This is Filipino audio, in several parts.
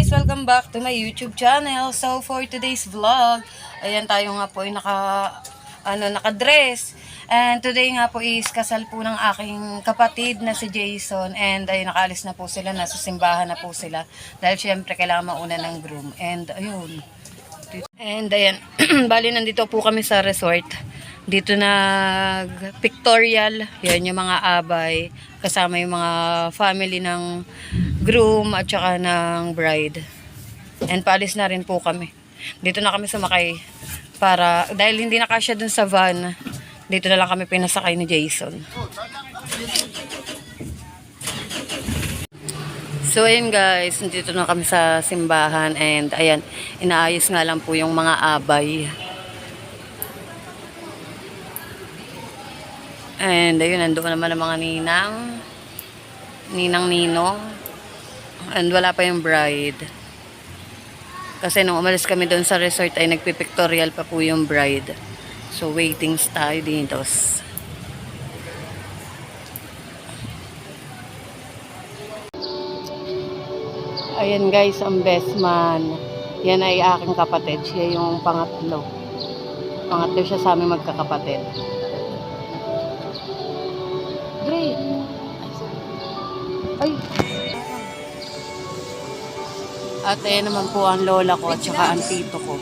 guys! Welcome back to my YouTube channel. So for today's vlog, ayan tayo nga po ay nakadress. And today nga po is kasal po ng aking kapatid na si Jason. And ayun, nakaalis na po sila, nasa simbahan na po sila. Dahil syempre kailangan mauna ng groom. And ayun. And ayan, bali nandito po kami sa resort. Dito nag-pictorial. Yan yung mga abay. Kasama yung mga family ng groom at saka ng bride. And paalis na rin po kami. Dito na kami sumakay. Dahil hindi na kasya dun sa van, dito na lang kami pinasakay ni Jason. So ayun guys, dito na kami sa simbahan. And ayan, inaayos nga lang po yung mga abay. And ayun, nandoon naman ang mga ninang-ninong. And wala pa yung bride. Kasi nung umalis kami doon sa resort ay nagpipictorial pa po yung bride. So waiting tayo dito. Ayan guys, ang best man. Yan ay aking kapatid. Siya yung pangatlo. Pangatlo siya sa aming magkakapatid. Great. Ay. At ayan naman po ang lola ko at saka ang tito ko.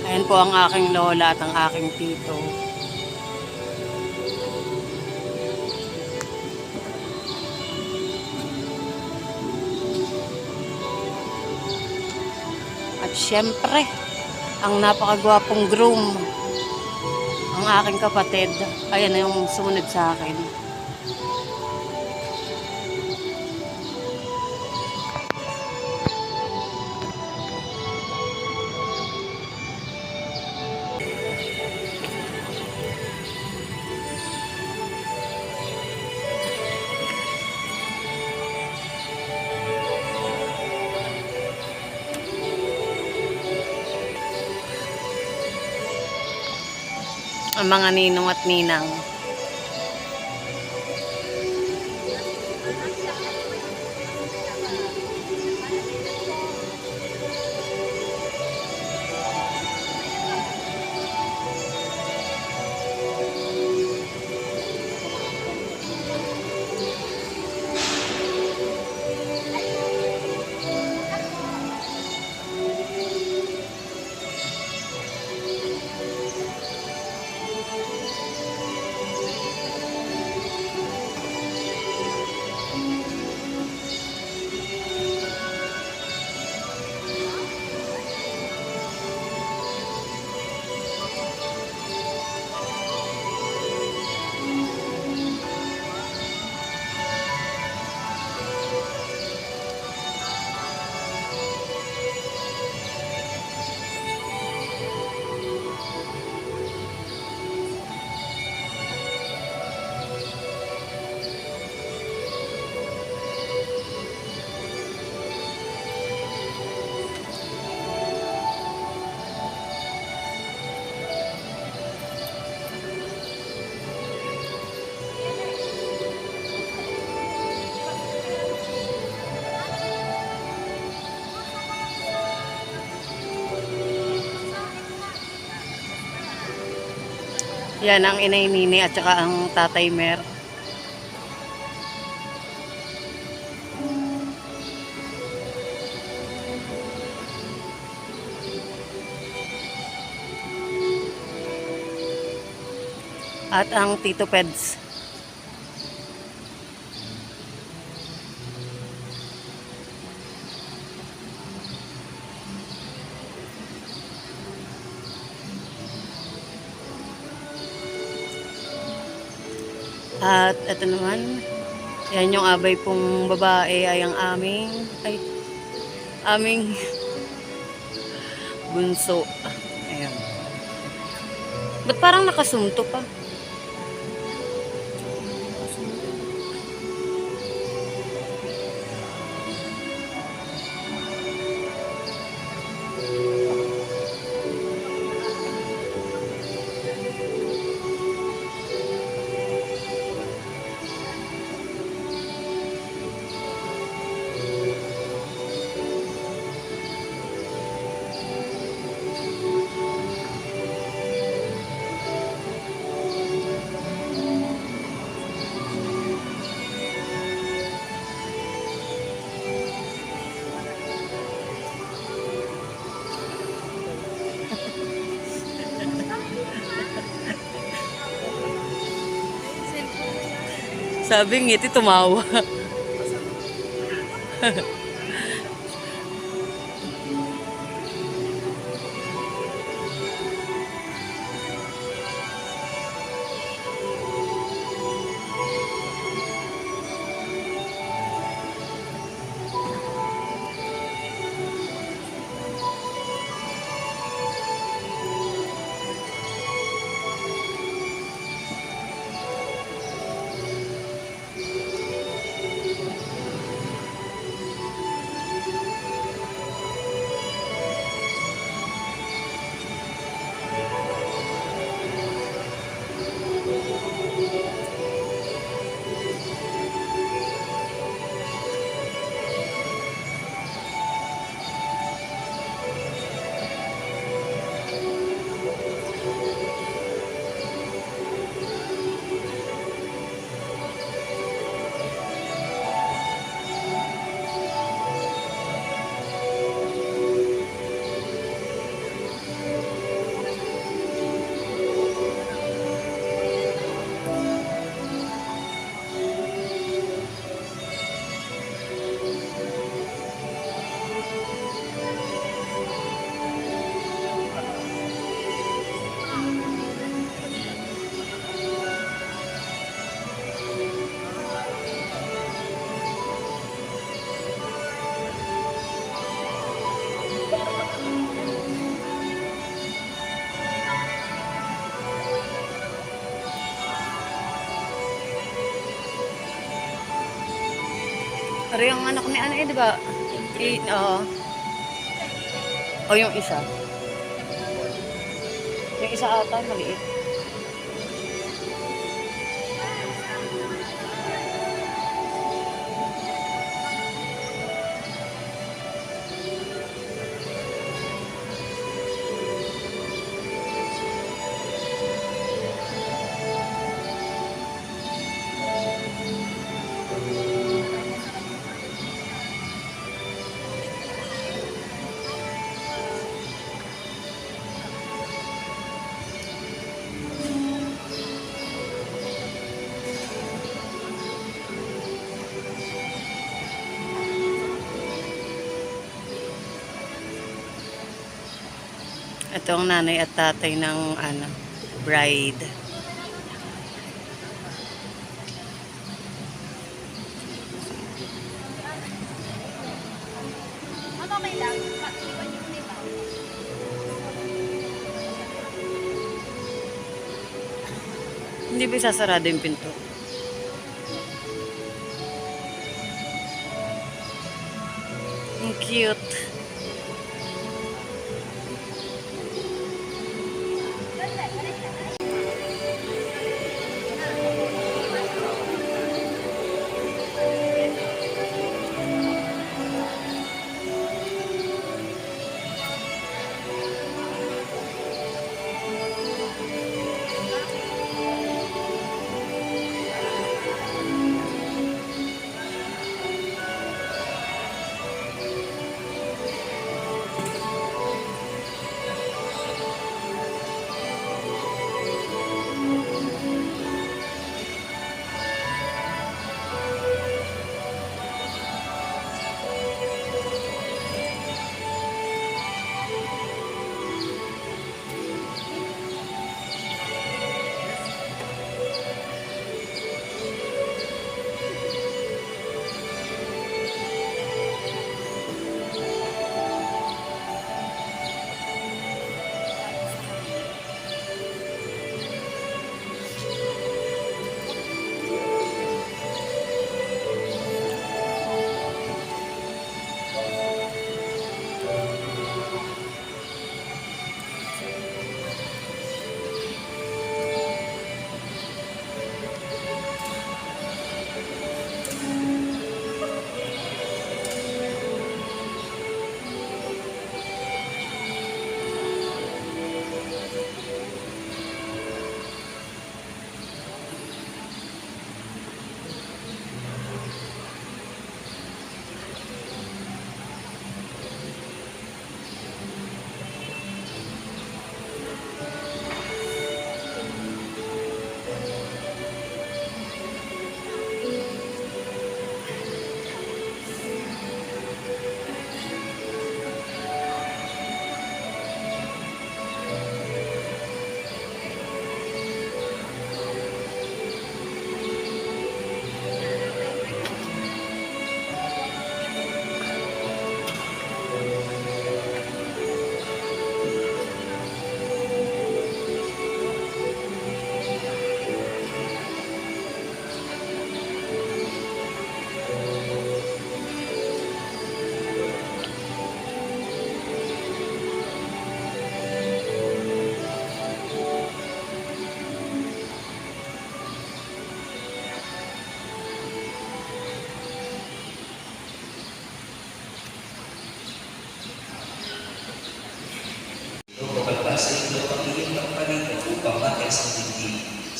Ayan po ang aking lola at ang aking tito. At syempre, ang napakagwapong groom. Ang aking kapatid, ayan na yung sumunod sa akin. Ang mga ninong at ninang. Yan ang inay Nini at saka ang tatay Mer. At ang Tito Peds. At ito naman, yan yung abay pong babae ay ang aming bunso. Ayan. Ba't parang nakasumto pa? Sabi ngiti, tumawa. Pero yung anak ni ano di ba? Oo. O yung isa. Yung isa ata, maliit. Ito ang nanay at tatay ng ano, bride. Hindi ba sasarado yung pinto? Ang cute.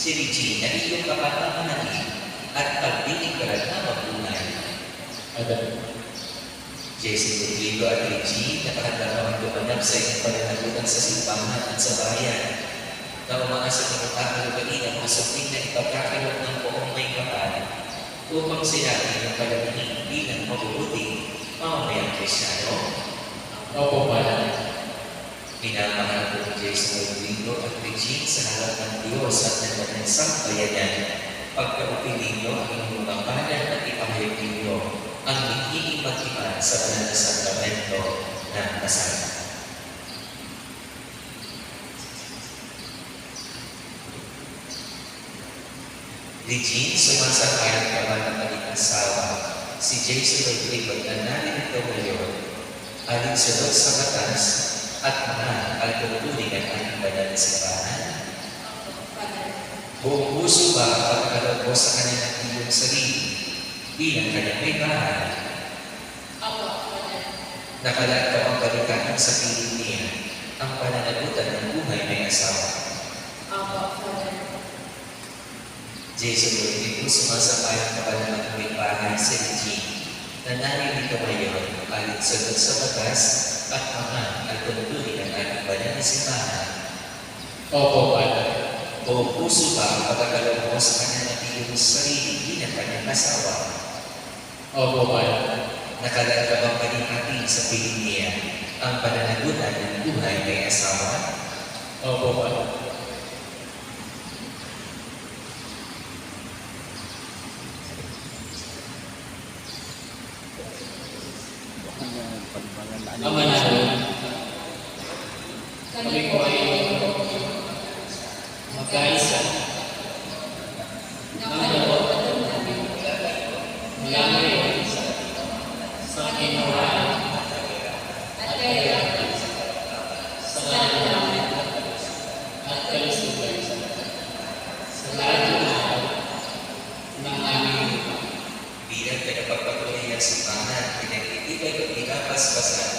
Si Regine ay iyong kapapamanahin at pagbibigyan na mabuhay. Jason Rodrigo at Regine, nakahanda gumanap sa inyong pananagutan sa simbahan at sa bayan na umaasa ng utang-lugain ang mga supling na ipagkakilap ng buong may kapal upang sila ay inyong palamihin bilang mabubuting mamamayang Kristyano. Opo, Padre. Minamahal ko ni Jason Rodrigo at Regine sa harap ng Diyos at ng kanyang sambayanan. Pagkaupili niyo ang inyong mga banal at ipahayag ninyo ang iipat-ipat sa banal na sakramento ng kasal. Regine, sumasang-ayon ka ba ng kanyang asawa, si Jason Rodrigo na naririto ngayon, alinsunod sa batas at mahal ang tungkulin ng ating banal na simbahan? Buong puso ba ang pagkakaloob mo sa kanyang iyong sarili bilang kanyang may bahay? Nakalaan ka bang balikaan sa piling niya ang pananagutan ng buhay may asawa? Jason Rodrigo, sumasang-ayon ka ba ng may bahay sa Regine na naririto ngayon alinsunod sa batas at mahal ang tungkulin ng ating banal na simbahan? Opo, Padre. Buong puso ba ang pagkakaloob mo sa kanya ng iyong sarili bilang kanyang asawa? Opo, Padre. Nakalaan ka bang panihatin sa piling niya ang pananagutan ng buhay may asawa? Opo, Padre. Ama namin, kami po ay magkaisa ng loob mula ngayon sa kinawaan at kaya sa kanilang at kalusugan sa lahat ng araw ng aming Bilang pinapagpatuloy ng simbahan, pinag-ibigay at pinapaspasan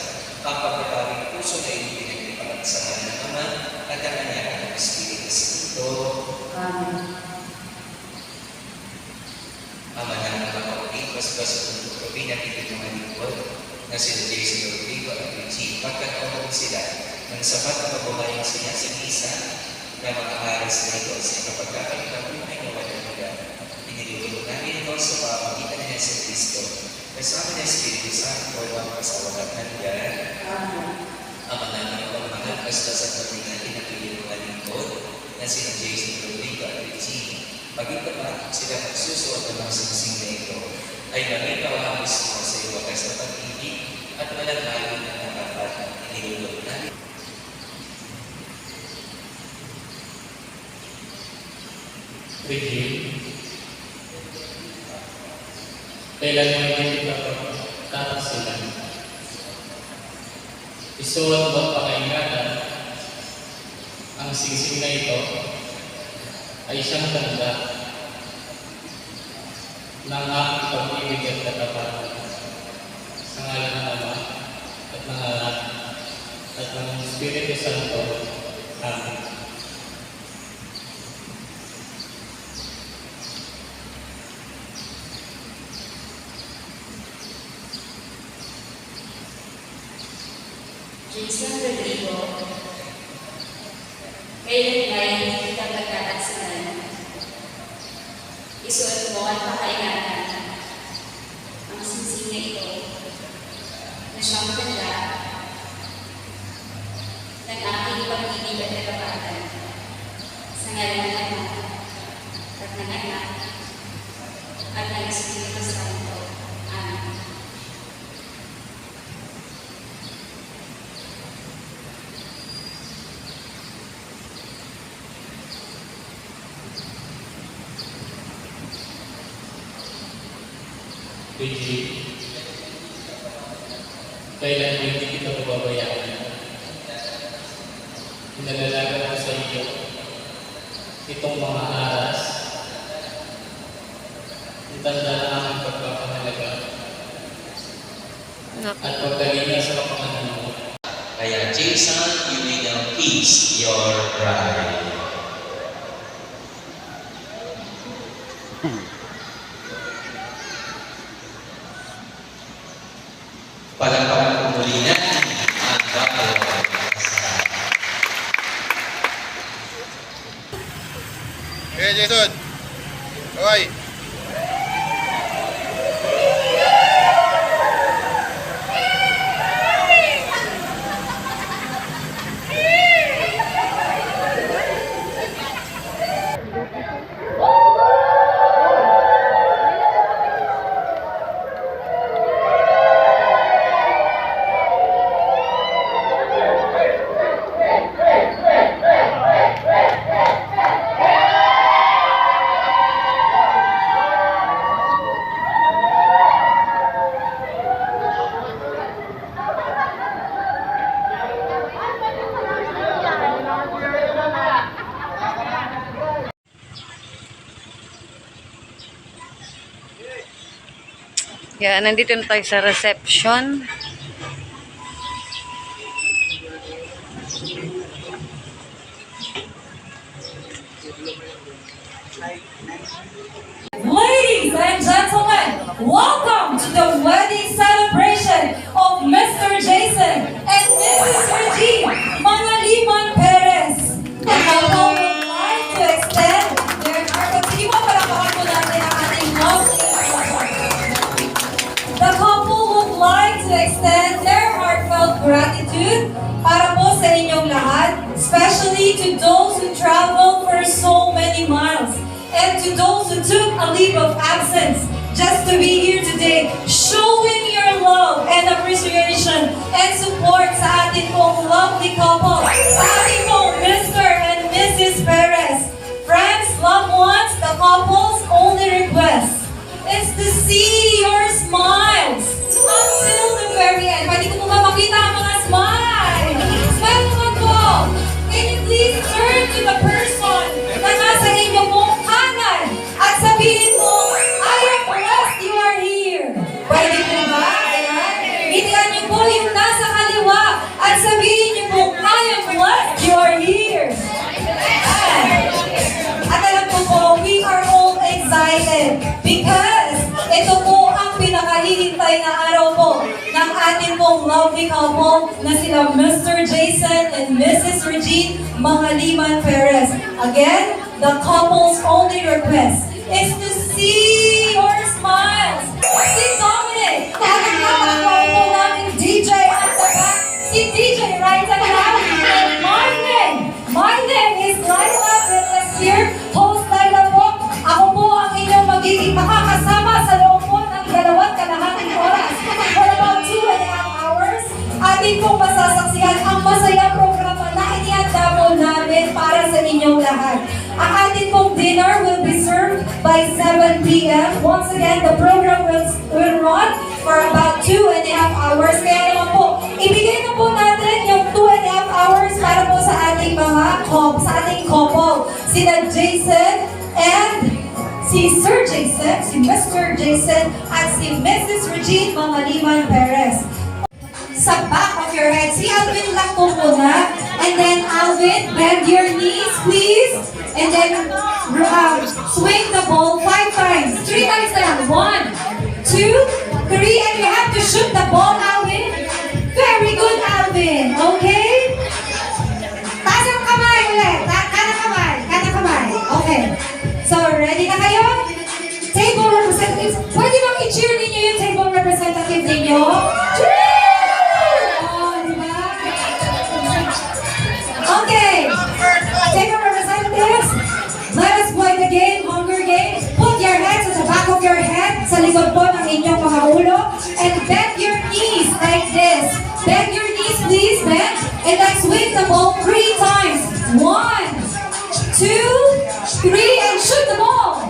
ang pagpapawing puso na iyong pinagpipahan sa kanya ng Ama at ang kanya ng Espiritu Santo. Ama namin mga kapatid, paspas at tutupo, pinakikit mga lingkod na sila Jason Rodrigo at Regine, pagkakaroon sila ng sapat na mabumayang sila sa misa na mga aras na ito sa kapagkakalit ng buhay na walang hanggan. Pinilulog namin ito sa pamamagitan ng Yesu Cristo, kasama ng Espiritu Santo ang kasawagan ng hanggan. Ama namin ang pagmahal, paspas at pagmahal natin mga lingkod na sila Jason Rodrigo at Regine, maging kapag sila magsusuot ng mga singsing na ito, ay maging kawahagis mo sa iyo wakas na pag-ibig at walang halo na dapat inilulog namin. Regine, kailan mo hindi ka tatasilan? Isuot mo pakaingatan ang singsing na ito ay siyang tanda ng aking pag-ibig at katapatan sa ngalan ng Ama at ng Anak at ng Espiritu Santo. Amen. Jason Rodrigo, kailan ba hindi kita pagkakasilan? Isuot mo at pakaingatan ang singsing na ito na siyang tanda ng aking pag-ibig at katapatan sa ngalan ng Ama at ng Anak at ng Espiritu Santo. Amen. Regine, kailan mo hindi kita pababayaan? Inalalaga ko sa iyo itong mga aras, itanda na aking pagpapahalaga at pagkalinga sa kapakanan mo. Kaya Jason, you may now kiss your bride. Jason. Okay. Yan, nandito na tayo sa reception. Ladies and gentlemen, welcome to the wedding celebration of Mr. Jason and Mrs. Regine Manaliman Perez. The couple would like to extend their heart. Sige mo, palakpakan po natin ang ating lovely couple. The couple would like to extend their heartfelt gratitude para po sa inyong lahat, especially to those who traveled for so many miles. And to those who took a leave of absence just to be here today, showing your love and appreciation and support sa ating pong lovely couple, sa ating pong Mr. and Mrs. Perez. Friends, loved ones, the couple's only request is to see your smiles until the very end. Pwede ko po ba makita ang mga smile? Smile naman po. Can you please turn to the person na nasa inyo pong kanan at sabihin mo, I am blessed you are here. Pwede po ba? Ayan. Ngitian niyo po yung nasa kaliwa at sabihin niyo po, I am blessed you are here. Ayan. At alam ko po, we are all excited because ito po ang pinakahihintay na araw po ng ating pong lovely couple na sila Mr. Jason and Mrs. Regine Manaliman Perez. Again, the couple's only request is to see your smiles. Si Dominic, nakakatawa po namin DJ at the back. Si DJ right and left. And my name is Laila Villas here. Host Laila po. Ako po ang inyong magiging makakasama sa loob po ng 2.5 oras. For about 2.5 hours. Ating pong masasaksihan ang masayang programa na inihanda po namin para sa inyong lahat. Ang ating pong dinner will be served by 7 p.m. Once again, the program will run for about 2.5 hours. Kaya naman po, ibigay na po natin yung 2.5 hours para po sa ating sa ating couple. Sina Jason and si Sir Jason, si Mr. Jason, at si Mrs. Regine Manaliman Perez. Sa back of your head, si Alvin lang po muna. And then Alvin, bend your knees, please. And then swing the ball 5 times. 3 times na lang. 1, 2, 3, and you have to shoot the ball, Alvin. Very good, Alvin. Okay? Taas ang kamay ulit. Kanang kamay. Okay. So, ready na kayo? Table representatives, pwede bang i-cheer ninyo yung table representative ninyo? Oh, diba? Okay. Table representatives, let us play the game, Hunger Games. Put your hands at the back of your head, sa likod po ng inyong mga ulo, and bend your knees like this. Bend your knees, please, bend. And then swing the ball 3 times. 1, 2, 3, and shoot the ball.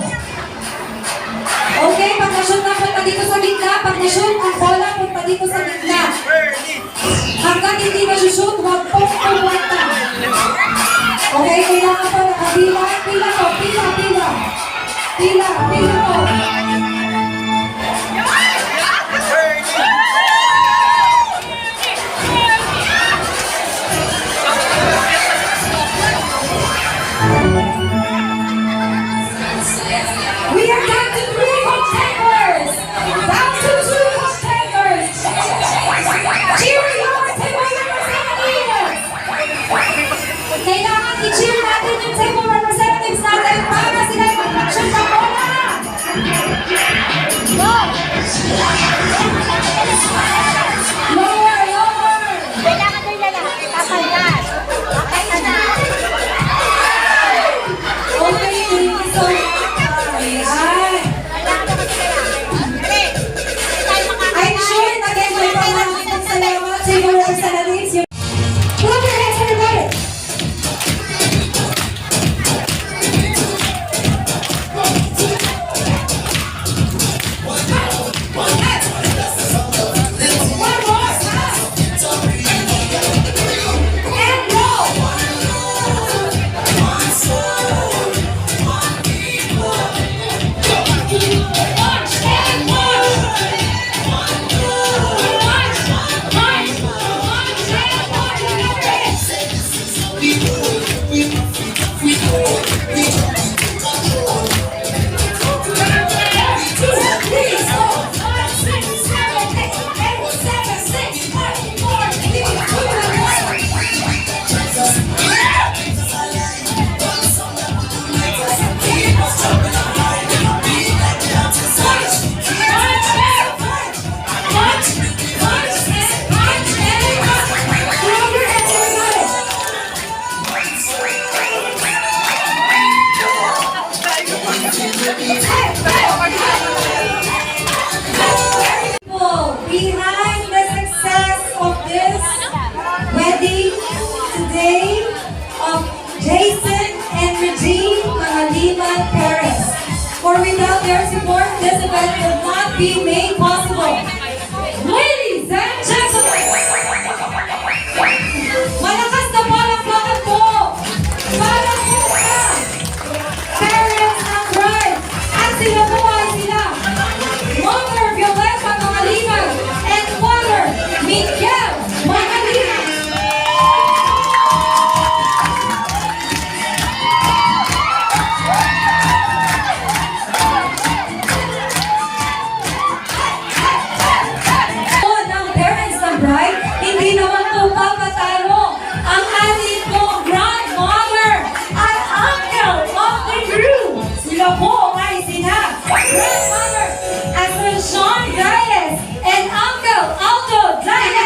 Okay, pag na-shoot na, punta dito sa gitna. Pag na-shoot, ang bola, punta dito sa gitna. Hanggang hindi na-shoot, huwag po pumunta. Okay, kailangan po nakabila. Pila po. We are down to 3 contenders. Down to 2 contenders. Cheer your table representatives. Kailangan i-cheer natin yung table representatives natin para sila Lower, lower. Kailangan nila lang. Tatanggal. Okay na. Okay, thank you so much. Ayan. Kailangan naman sila. Dali. Hindi tayo makakain. I'm sure nag-enjoy pa namin ang salamat siguro sa nalis yung... Clap your hands, everybody! One more time! And go! March and march! Behind the success of this wedding today of Jason and Regine Mangaliman Perez. For without their support, this event would not be made possible. Ladies and gentlemen, malakas na palakpakan po para po sa parents ng bride. At sila po ay sila, Mother Violeta Mangaliman and Father Miguel Mangaliman. Po ng parents ng bride, hindi naman po papatalo ang ating pong grandmother at uncle of the groom. Sila po ay sina grandmother Asuncion Reyes and uncle Aldo Reyes.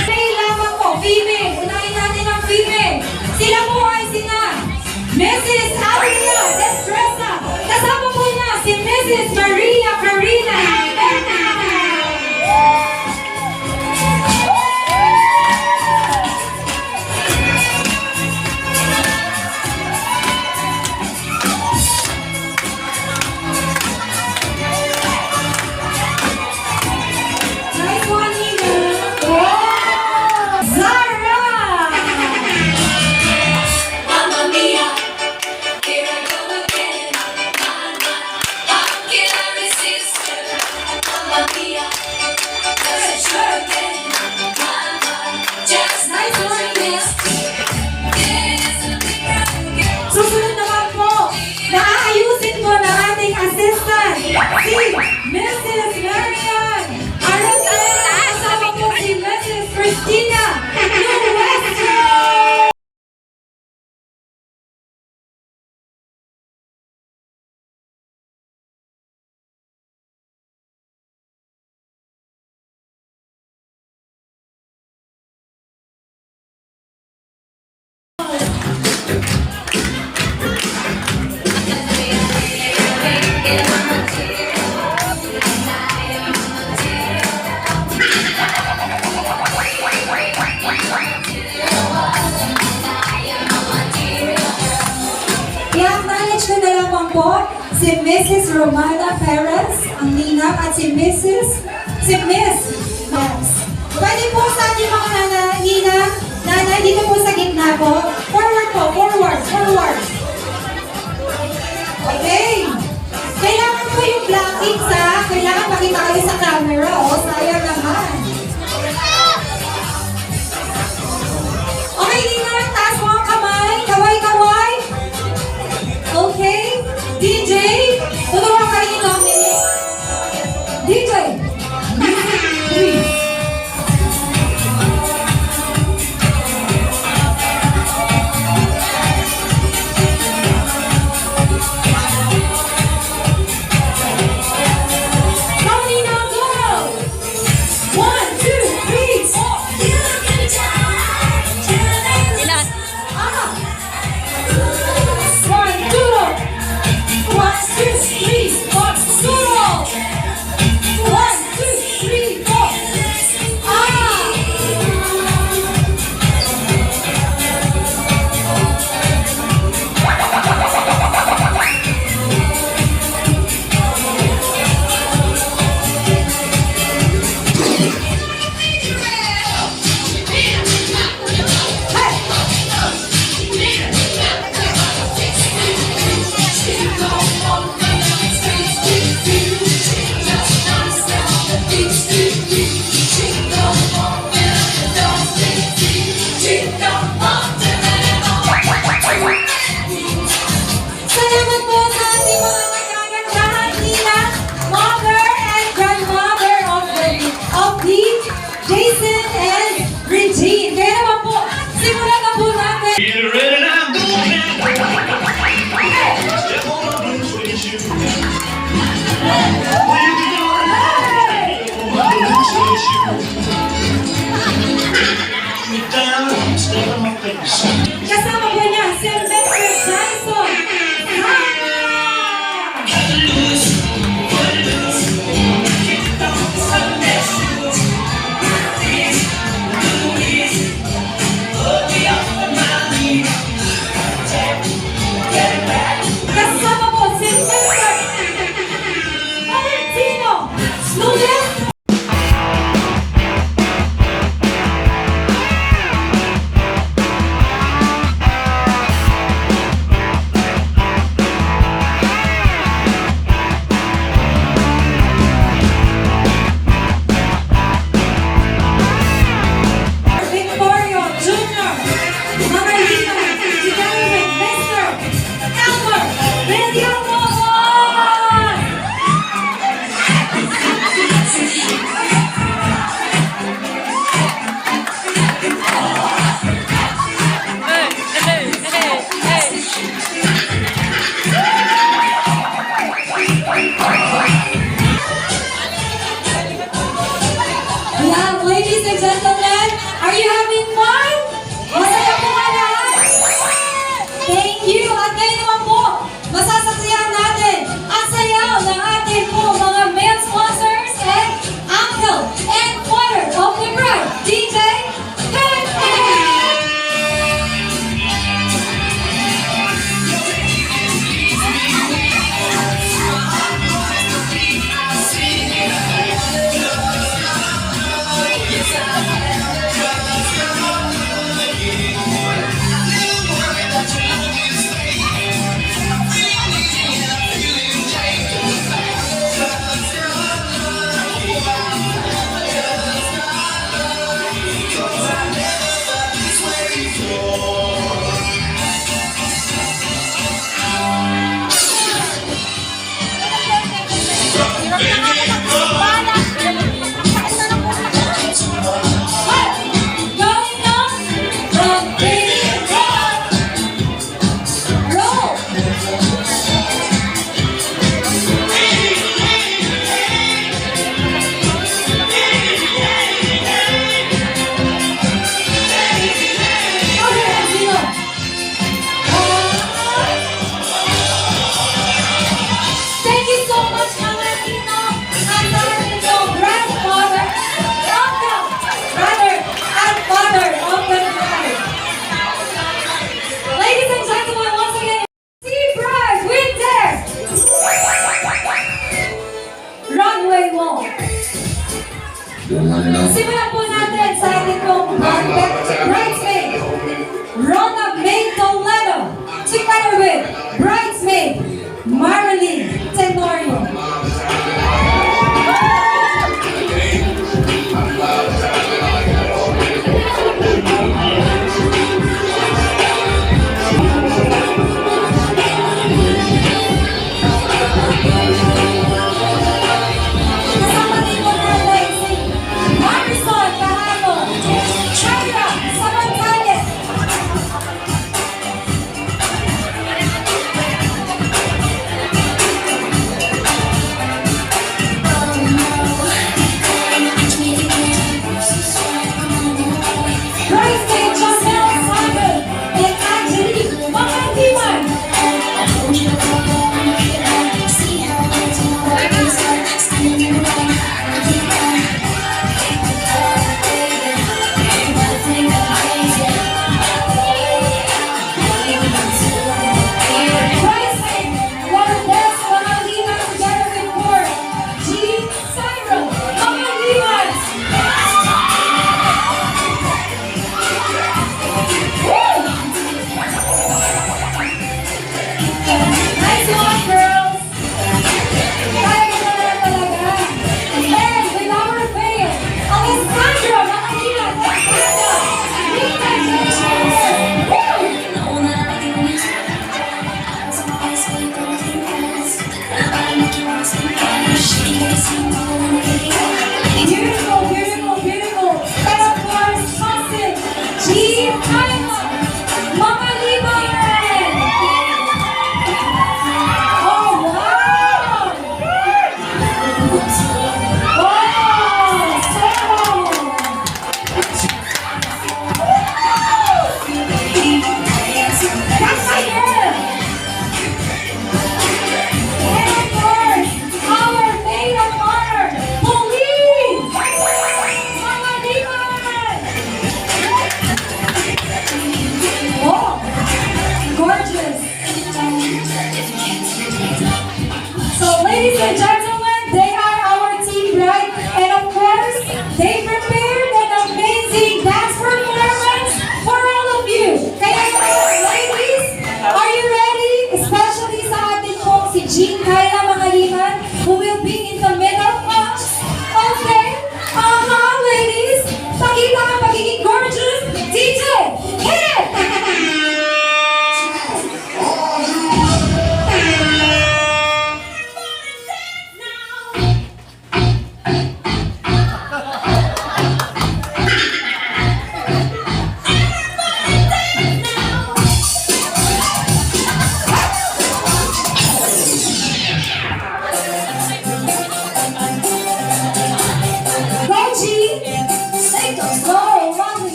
Kailangan po, female. Unahin natin ang female. Sila po ay sina Mrs. Alia Estresa. Kasama po niya si Mrs. Maria Carina. Nice one, Nina. Wow! Zara! Mamma mia, here I go again. Mama, how can I resist her? Mamma mia, does it sure again? Mama, just Nice one, Nina. Susunod Susunod naman po, naaayusin po ng ating assistant, si Mrs. Marian. Aras kasama po si Mrs. Christina Nuestro. I-acknowledge ko na lamang po si Mrs. Romana Perez, ang ninang, at si Miss. Yes. Pwede po sa ating mga nanay, dito po sa gitna po. Forward po, forward. Okay. Kailangan po yung blackings ha. Kailangan makita kayo sa camera. O, sayang naman. Okay, ninang, taas mo ang kamay. Kaway. Okay. DJ, tulungan kayo ni Dominic. DJ, music please. Tony Nagoro. 1, 2, 3, 4. Ilan? Ah! One, duro. 1, 2, 3, 4. Duro. 1, 2, 3, 4. Ah! Salamat po sa ating mga nagkagandahan nila, mother and grandmother of the Jason and Regine. Kaya naman po, simulan na po natin. Get ready now, go now. Step on up and switch you. Where you going? Switch you. Me down, step on my face. Kasama po niya si Mr. Jason. Ah! Kasama po si Mr. Valentino Nunes. Victorio Jr. Mga lima, together with Mr. Elmer Villalobos. Yeah, ladies and gentlemen, are you having fun? Masaya po ba lahat? Thank you! At ngayon naman po, masasaksihan natin ang sayaw ng ating po mga male sponsors and uncle and father of the bride, DJ Pepe! Going up from big roll. Okay, Angelo. Thank you so much, Mama Tino, and our grandfather, uncle, brother, and father of the bride. Ladies and gentlemen, once again, see bride with their runway walk. Simulan po natin sa ating pong bridesmaid, Rona May Toledo, together with bridesmaid, Marilyn Tenorio. Kasama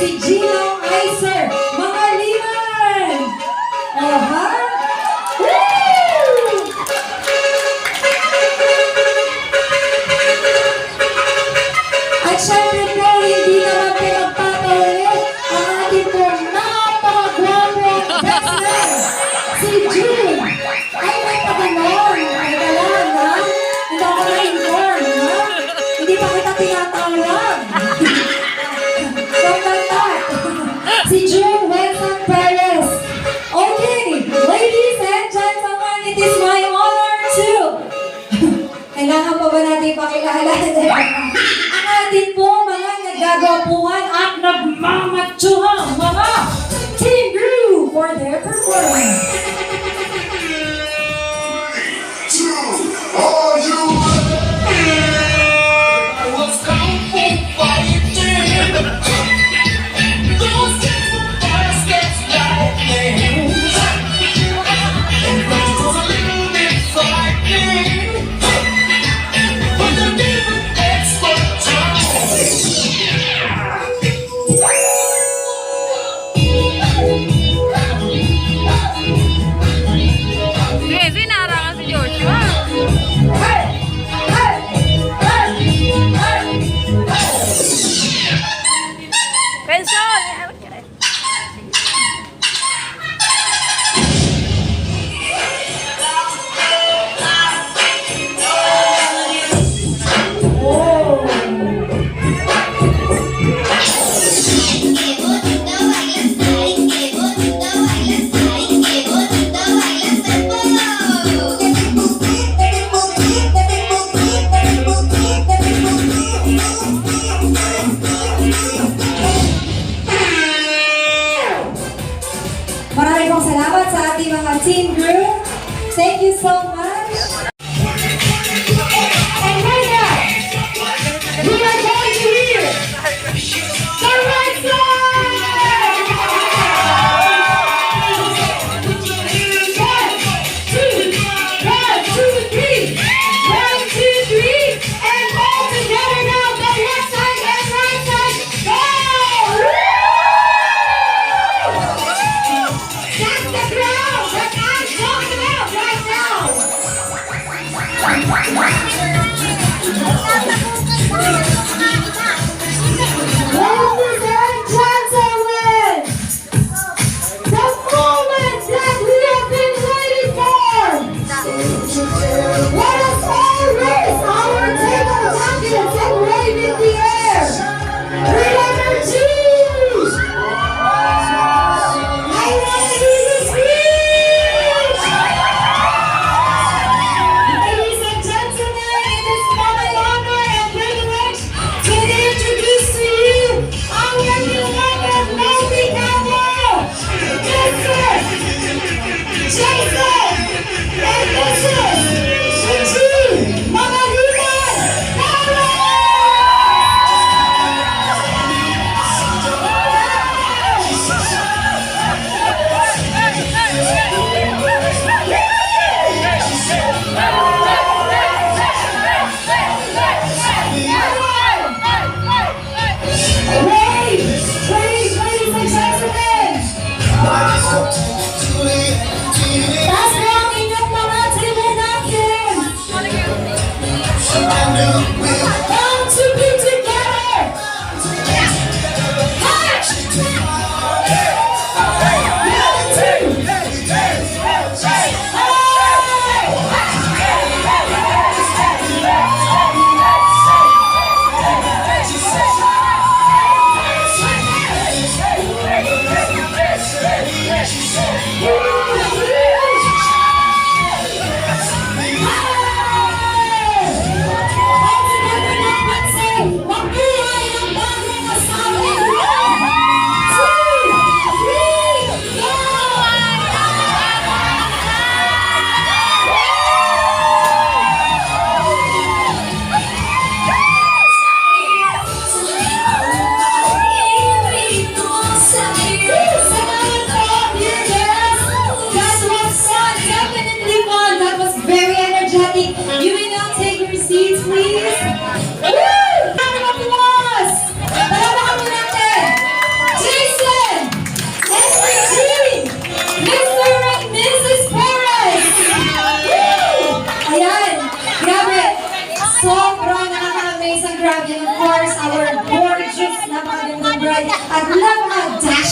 si Gino Iser. Mga liman! Aha! Woo! At syempre po, hindi naman pinagpapaulit ang ating po napakagwapong best man, si June. Ay, may paganon. Ay, galang, ha? Hindi ako na-inform, ha? Hindi pa kita tinatawag. Si June Wilson Perez. Okay, ladies and gentlemen, it is my honor to... Kailangan pa ba natin pakilala? Ang ating po mga nagagapuhan at nagmamatsuhang mga Team Groove for their performance. Are you Sige, sinara ka si Joshua. Hey! Hey! Hey! Hey! Pencil! Qué bonito bailas, ay, qué bonito bailas, ay, qué bonito bailas, Maraming pong salamat sa ating mga team group. Thank you so much. And right now, we are going to hear the right side! 1, 2, 3. 1, 2, 3. And all together now, the left side and right side. Go! That's the crowd that I'm talking about right now. Ladies and gentlemen, the moment that we have been waiting for. Let us all raise our table napkins and wave in the air. With energy. I want to hear the speech! Ladies and gentlemen, it is my honor and privilege to introduce to you our beloved lovely couple, Mr. Jason and Mrs. Gigi Mangaliban Ladies and gentlemen, taas na ang inyong mga table napkins. Come to be together. All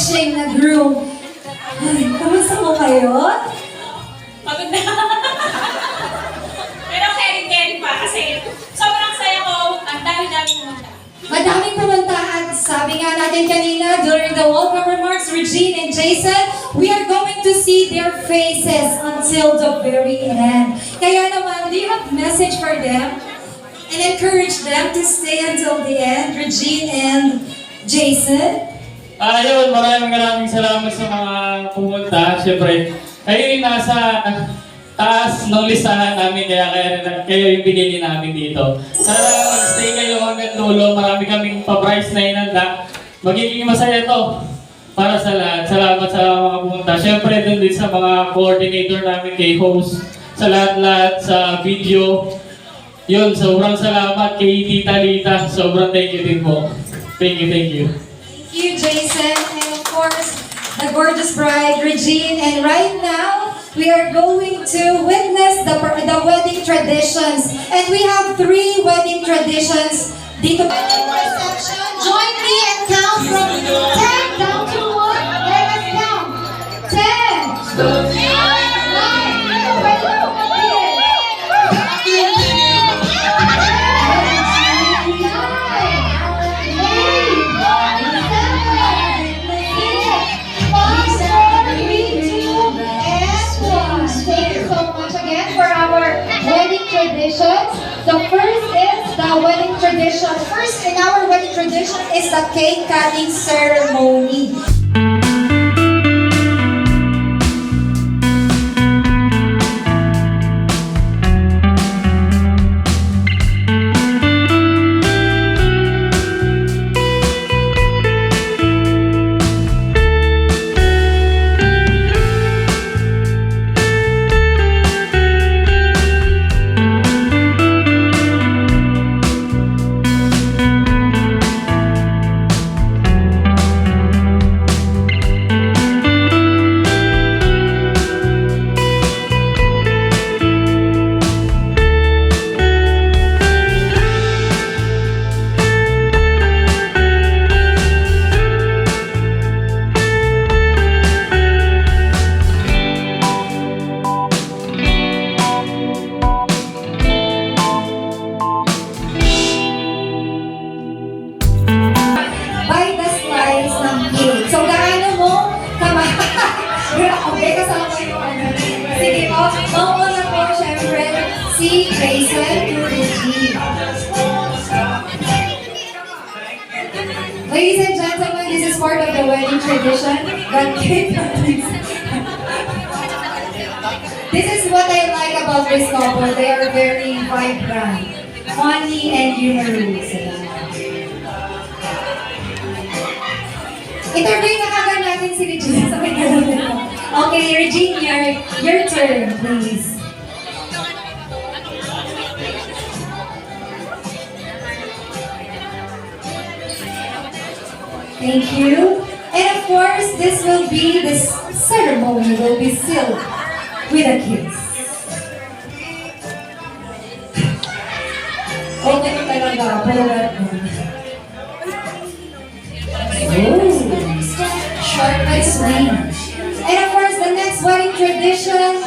dashing na groom. Ay, kamusta po kayo? Pagod na. Pero caring pa kasi sobrang saya ko. Ang dami-dami pumunta. Madaming pumunta at sabi nga natin kanina during the welcome remarks, Regine and Jason, we are going to see their faces until the very end. Kaya naman, do you have message for them? And encourage them to stay until the end, Regine and Jason? Ayun, maraming salamat sa mga pumunta. Siyempre, kayo yung nasa taas ng listahan namin, kayo yung pinili namin dito. Sana mag-stay kayo hanggang dulo. Marami kaming pa-price na inanda. Magiging masaya to para sa lahat. Salamat sa mga pumunta. Siyempre, dun din sa mga coordinator namin, kay host, sa lahat-lahat, sa video. Yun, sobrang salamat kay Tita Lita. Sobrang thank you din po. Thank you. Thank you, Jason, and of course, the gorgeous bride, Regine. And right now, we are going to witness the wedding traditions. And we have 3 wedding traditions dito. Wedding reception. Join me and count from 10 down to 1. Let us count. 10, 9, traditions. The first is the wedding tradition. First in our wedding tradition is the cake cutting ceremony. Si Jason to Regine. Ladies and gentlemen, this is part of the wedding tradition. But this is what I like about this couple. They are very vibrant, funny, and humorous. Interview na kagad natin si Regine. Okay, Regine, your turn, please. Thank you. And of course, this ceremony will be sealed with a kiss. Okay talaga, pulagat mo. Short but sweet. And of course, the next wedding tradition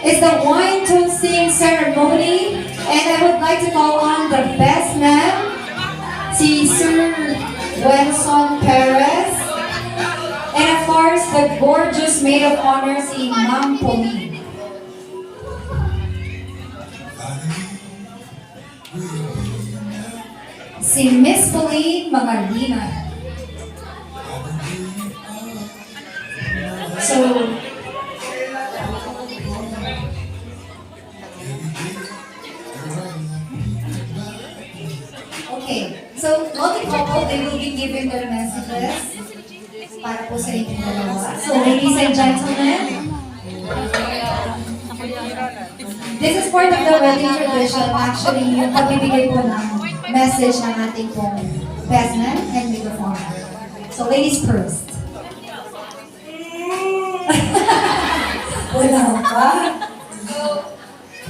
is the wine toasting ceremony. And I would like to call on the best man, si Sir Wenson Perez, and of course, the gorgeous maid of honor, si Ma'am Pauline. Si Miss Pauline Magalina. So, okay. So, multi-couple, they will be giving their messages para po sa inyong dalawa. So, ladies and gentlemen, this is part of the wedding tradition. Actually, yung pagbibigay po ng message ng ating pong best man and maid of honor. So, ladies first. Wala pa?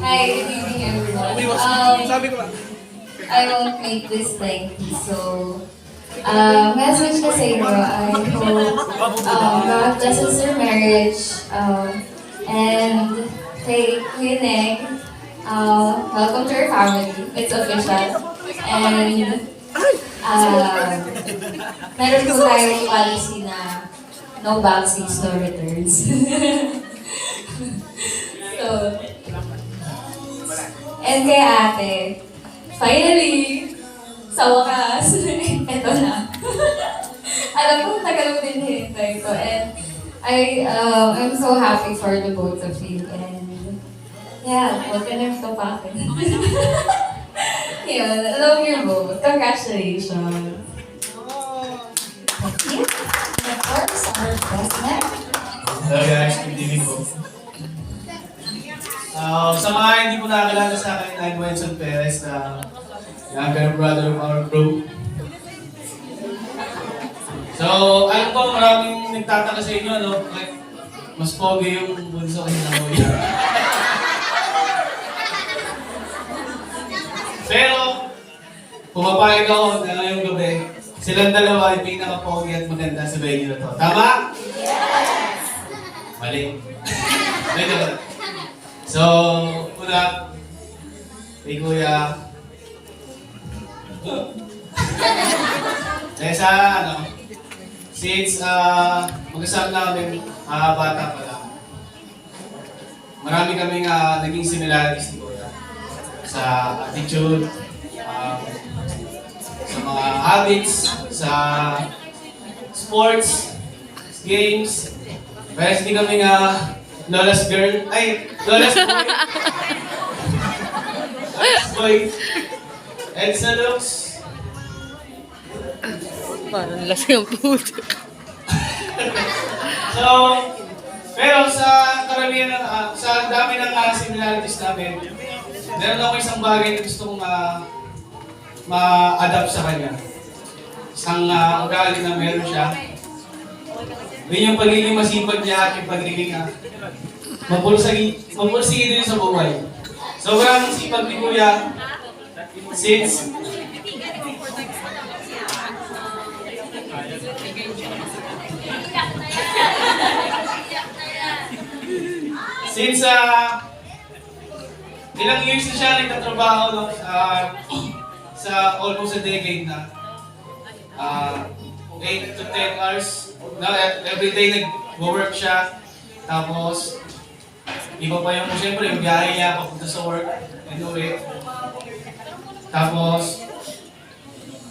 Hi, good evening everyone. I won't make this lengthy, so Message ko sa inyo, I hope God blesses your marriage. And kay Kuya Neg, welcome to your family. It's official. And meron po tayong policy na no backseats, no returns. So, and kay ate, finally, sa wakas, eto na. Alam ko, tagal mo din hinintay ko. And I'm so happy for the both of you. And yeah, huwag ka na ito pa akin. Yun, I love you both. Congratulations. Thank you. And of course, our best man. Hello guys, good evening po. Sa mga hindi po nakakilala sa akin, I'm Wenson Perez, na younger brother of our group. So, alam ko maraming nagtataka sa inyo, no? Like, mas pogi yung bunso kayo na mo. Pero, pumapayag ako na ngayong gabi, silang dalawa ay pinaka-pogi at maganda sa bahay nila to. Tama? Yes! Mali. Medyo ba? So, una, kay Kuya, since mag-asama na kami, bata pa lang, marami kaming naging similarities ni Kuya. Sa attitude, sa mga habits, sa sports, games. Pero hindi kami Lola's girl, Lola's boy. Lola's boy. And sa looks, Parang lasing ang puto. so, pero sa karamihan sa dami ng similarities namin, meron ako isang bagay na gusto kong ma-adapt sa kanya. Isang ugali na meron siya. Yun yung pagiging masipag niya at yung pagiging mapursige din sa buhay. Sobrang sipag ni Kuya since ilang years na siya nagtatrabaho, no? Sa almost a decade na. 8 to 10 hours. No, every day nag-work siya. Tapos, iba pa yung, siyempre, yung biyahe niya papunta sa work and uwi. Tapos,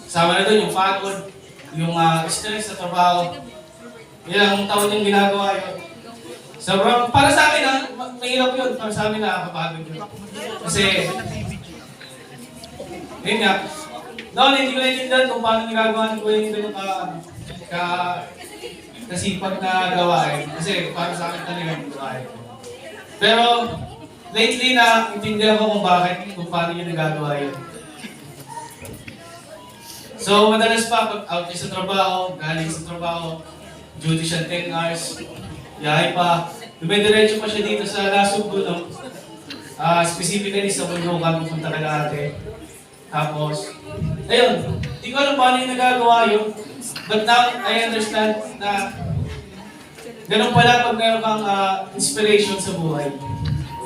sama na doon yung pagod, yung stress sa trabaho. Ilang taon yung ginagawa yun. Sobrang, para sa akin mahirap yun. Para sa amin nakakapagod yun. Kasi, yun nga, noon hindi ko naiintindihan kung paano ginagawa ni Kuya yung ganun kasipag na gawain. Kasi para sa akin talaga yung gawain. Pero, lately intindihan ko kung paano niya nagagawa yun. So, madalas pa pag out siya sa trabaho, galing sa trabaho, duty siya 10 hours, yahay pa. Dumidiretso pa siya dito sa Nasugbu, no? Specifically sa Bundukan, pupunta ka na ate. Tapos, ayun, hindi ko alam paano yung nagagawa yun. But now, I understand na ganun pala pag meron kang inspiration sa buhay.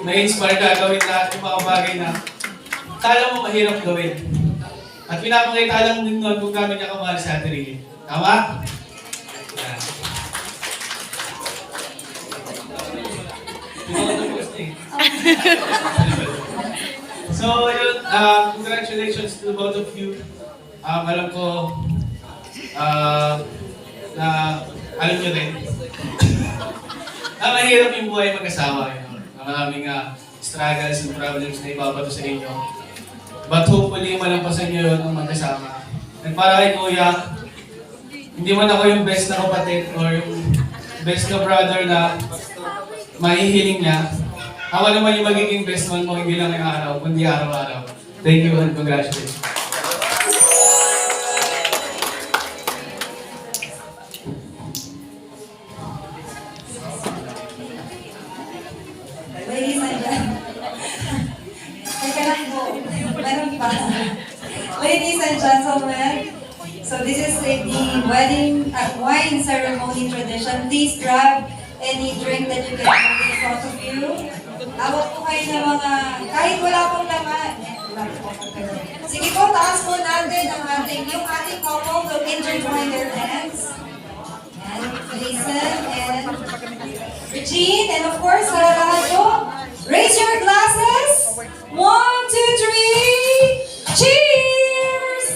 May inspire ka gawin lahat yung mga bagay na kala mo mahirap gawin. At pinapakita lang din nun kung gano'n niya kamahal sa Ate Riley. Tama? Yan. So, yun, congratulations to both of you. Alam ko na alam nyo rin. Mahirap yung buhay mag-asawa. Maraming struggles and problems na ibabato sa inyo. But hopefully, malampasan nyo yun ang magkasama. And para kay Kuya, hindi man ako yung best na kapatid or yung best na brother na mahihiling niya. Ako naman yung magiging best man mo, hindi lang yung araw, kundi araw-araw. Thank you and congratulations. Ladies and gentlemen. Teka lang po. Meron pa. Ladies and gentlemen, So this is the wedding wine ceremony tradition. Please grab any drink that you get in front of you. Hawak po kayo ng mga, kahit wala pong laman. Sige po, taas po natin ang yung ating couple will intertwine their hands. And Jason and Regine, and of course, para lahat po, raise your glasses. 1, 2, 3, cheers!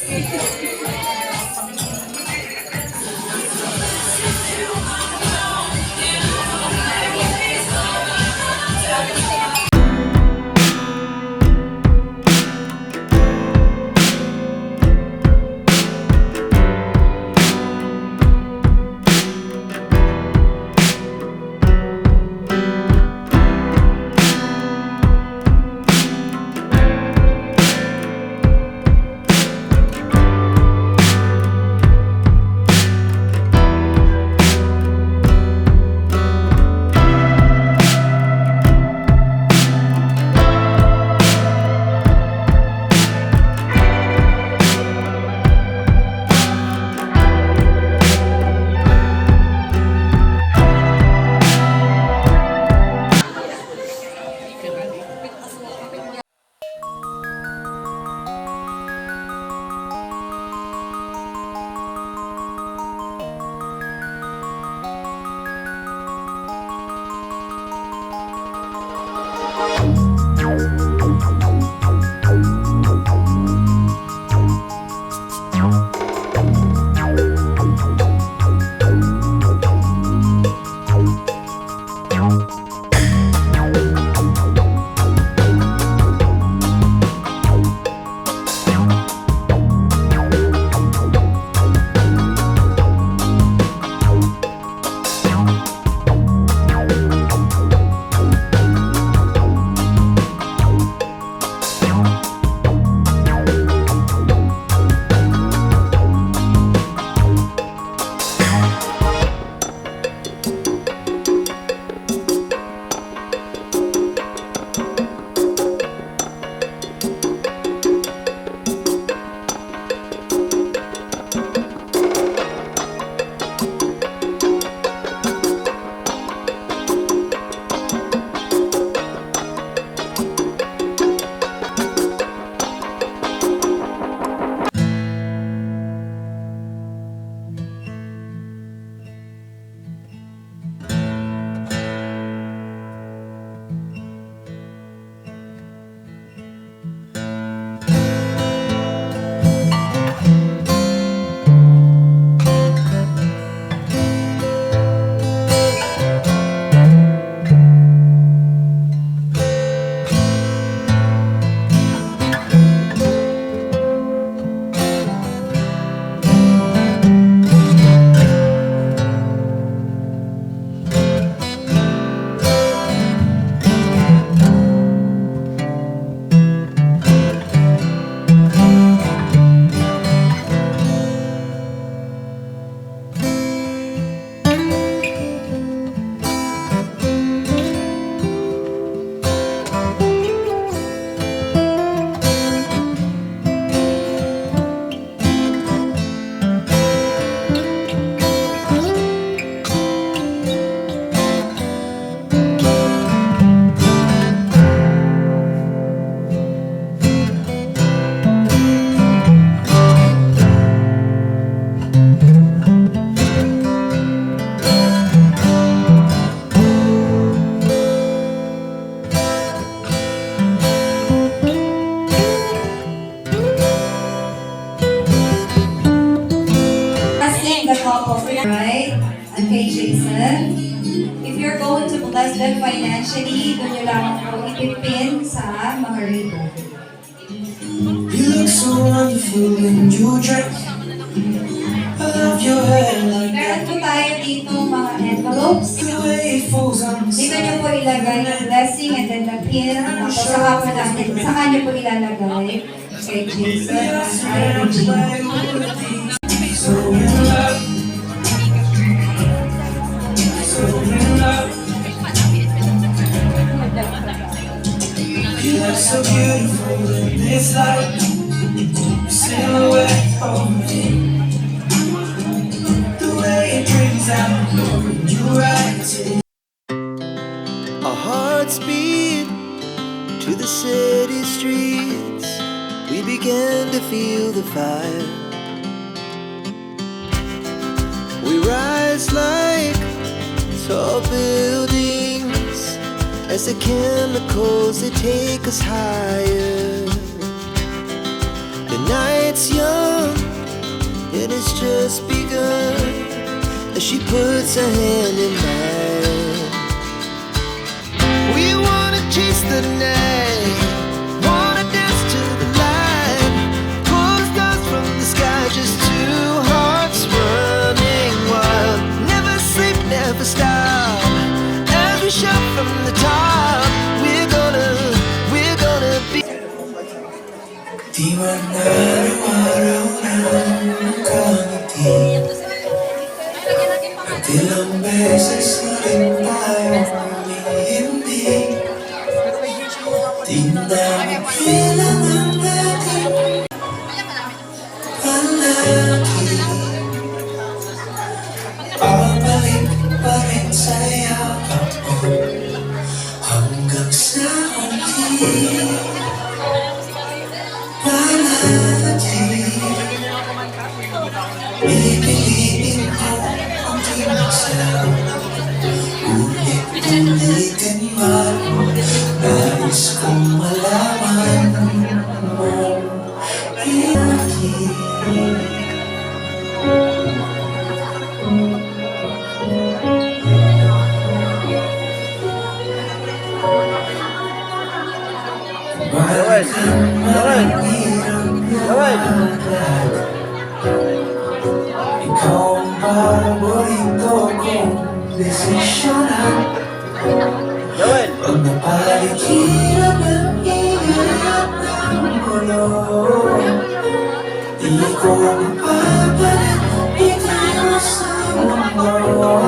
Right? And kay Jason, if you're going to bless them financially, doon nyo lang po ipipin sa mga ribbon. You look so wonderful in your dress. I love your hair like Meron po tayo dito mga envelopes. the way it falls on the Dito nyo side. po ilagay yung blessing and then the pin. Tapos saka po natin, saka nyo po ilalagay kay Jason at kay Regine. So in love. So in love. You look so beautiful in this light. Silhouette of me. down when you rise. Our hearts beat to the city streets. We began to feel the fire. We rise like tall buildings as the chemicals they take us higher. The night's young and it's just begun as she puts her hand in mine. We wanna chase the night, wanna dance to the light, pull the stars from the sky, just two hearts running wild. Never sleep, never stop, as we shout from the top. We're gonna be. Di man araw-araw ng kangiti, at ilang beses na rin tayo humihindi. Di namin bilang ang dating palagi. Pabalik pa rin sa yakap mo hanggang sa huli. Palagi pipiliin ko ang tinasal. Ulit-ulitin man, nais kong malaman mo lagi. Ikaw ang paborito kong desisyonan. Pag napaligiran ng iyan ng gulo, di ko mapapalit ikaw sa mundo.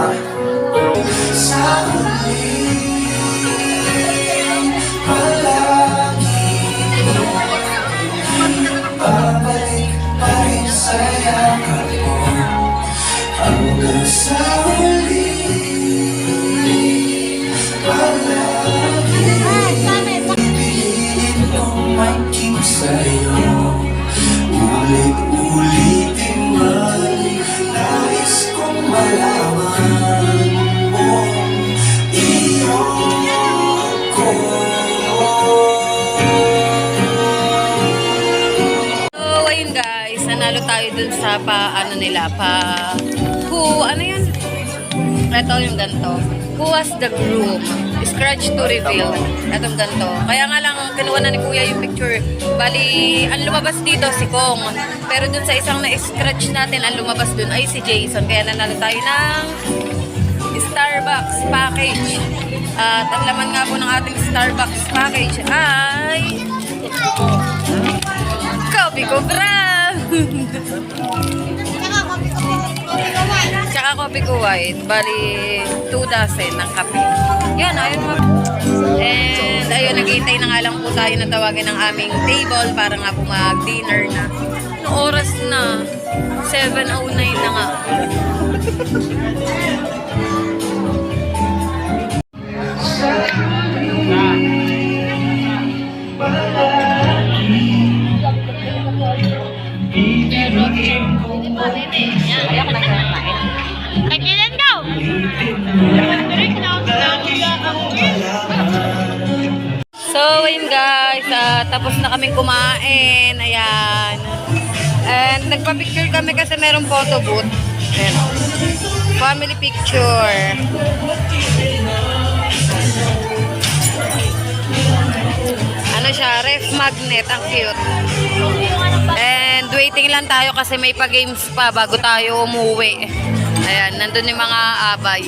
Sa huli, palagi babalik pa rin sa yakap mo hanggang sa huli. Palagi pipiliin kong maging sa'yo. Ulit-ulitin man, nais kong malaman mo iyon ko. So, ayun guys, nanalo tayo dun sa ano yun? Ito yung ganito. Who was the groom? Scratch to reveal. Itong ganito. Kaya nga lang, kinuha na ni Kuya yung picture. Bali, ang lumabas dito si Kong. Pero dun sa isang na-scratch natin, ang lumabas dun ay si Jason. Kaya nanalo tayo ng Starbucks package. At ang laman nga po ng ating Starbucks package ay Coffee ko brown. Tsaka coffee ko white. Bali, 2 dozen ng kape. Yan, ayun mo. And ayun, naghihintay na nga lang po tayo na tawagin ng aming table para nga po mag-dinner na. Anong oras na? 7:09 na nga. So, ayun guys, tapos na kaming kumain. Ayan. And nagpa-picture kami kasi merong photo booth. Ayan. Family picture. Ano siya? Ref magnet. Ang cute. And waiting lang tayo kasi may pa-games pa bago tayo umuwi. Ayan, nandun yung mga abay.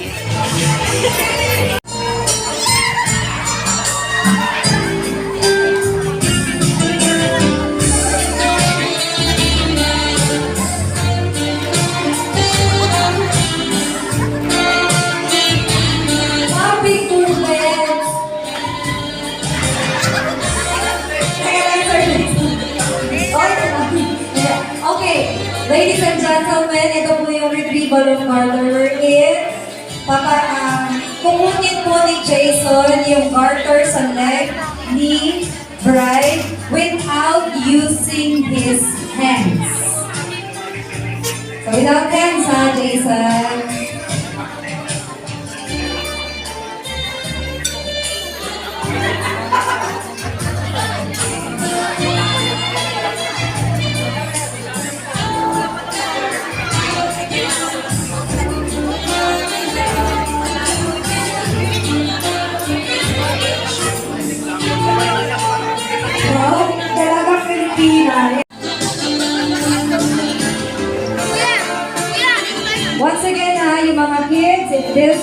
Ladies and gentlemen, ito po yung retrieval balloon garter wherein kukunin po ni Jason yung garter sa leg ni bride without using his hands. So without hands ha, Jason. Wow, talagang Pilipina. Once again, yung mga kids, if this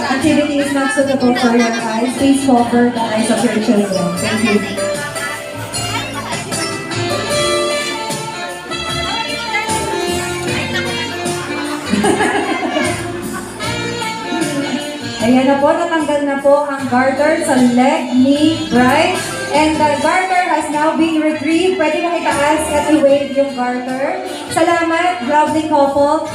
activity is not suitable for your eyes, please cover the eyes of your children. Thank you. Ayan na po, natanggal na po ang garter sa leg ni bride. And the garter has now been retrieved. Pwede mong itaas at i-wave yung garter. Salamat, lovely couple.